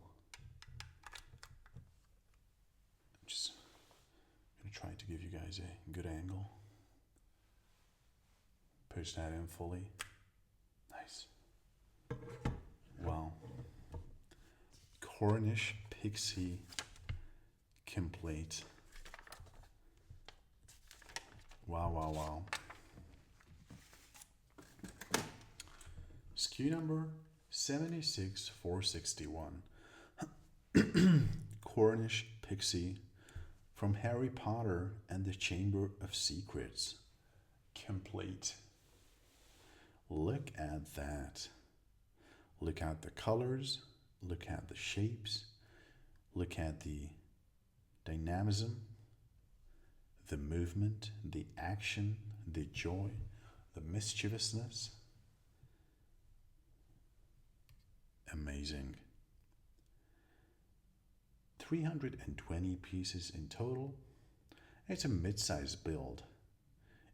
Just gonna try to give you guys a good angle. Push that in fully. Nice. Wow. Cornish Pixie complete. Wow, wow, wow. SKU number 76461. Cornish Pixie from Harry Potter and the Chamber of Secrets. Complete. Look at that. Look at the colors. Look at the shapes. Look at the dynamism, the movement, the action, the joy, the mischievousness. Amazing. 320 pieces in total. It's a mid-sized build.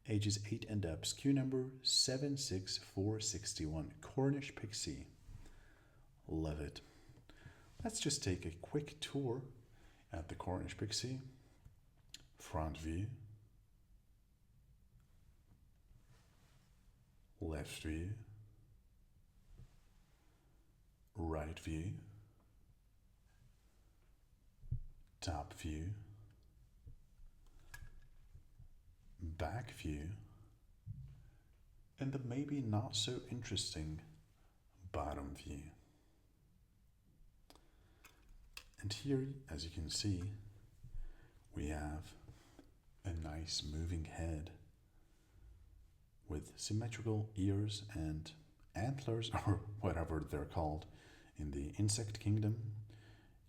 Ages 8 and up. SKU number 76461. Cornish Pixie. Love it. Let's just take a quick tour at the Cornish Pixie. Front view. Left view. Right view. Top view. Back view. And the maybe not so interesting bottom view. And here, as you can see, we have a nice moving head with symmetrical ears and antlers, or whatever they're called in the insect kingdom.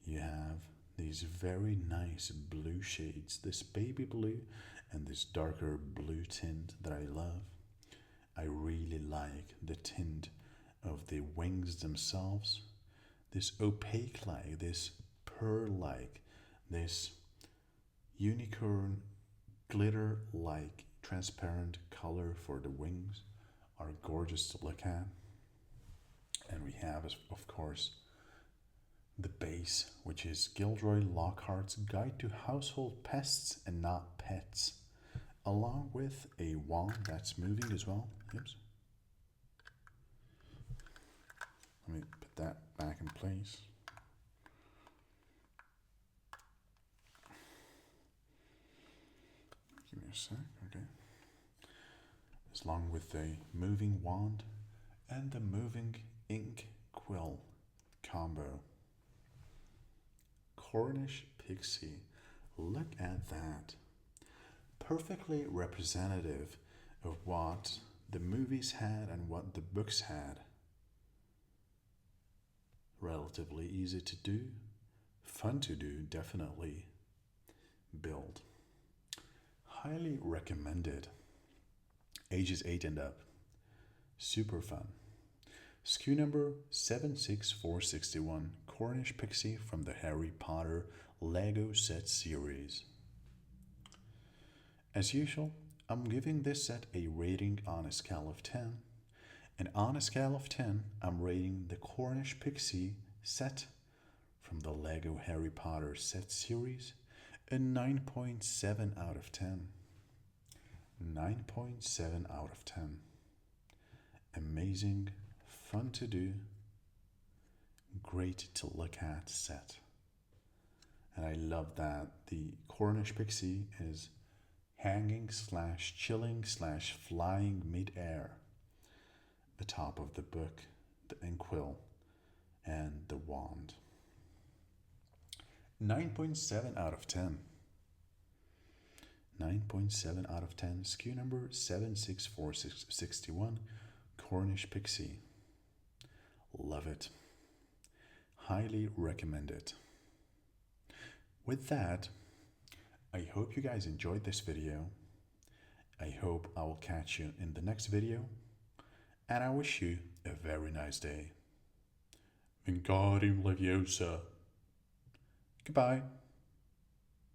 You have these very nice blue shades, this baby blue and this darker blue tint that I love. I really like the tint of the wings themselves, this opaque-like, this pearl-like, this unicorn glitter-like transparent color for the wings are gorgeous to look at. And we have, of course, the base, which is Gilderoy Lockhart's Guide to Household Pests and Not Pets, along with a wand that's moving as well. Oops. Let me put that back in place. Give me a sec, okay. Along with the moving wand and the moving ink quill combo. Cornish Pixie. Look at that. Perfectly representative of what the movies had and what the books had. Relatively easy to do, fun to do, definitely. Build. Highly recommended. Ages 8 and up. Super fun. SKU number 76461, Cornish Pixie from the Harry Potter LEGO set series. As usual, I'm giving this set a rating on a scale of 10. And on a scale of 10, I'm rating the Cornish Pixie set from the LEGO Harry Potter set series a 9.7 out of 10. 9.7 out of 10. Amazing, fun to do, great to look at set. And I love that the Cornish Pixie is hanging slash chilling slash flying mid-air atop of the book, the inkwell, and the wand. 9.7 out of 10. 9.7 out of 10. SKU number 76461, Cornish Pixie. Love it. Highly recommend it. With that, I hope you guys enjoyed this video. I hope I will catch you in the next video. And I wish you a very nice day. Wingardium Leviosa. Goodbye.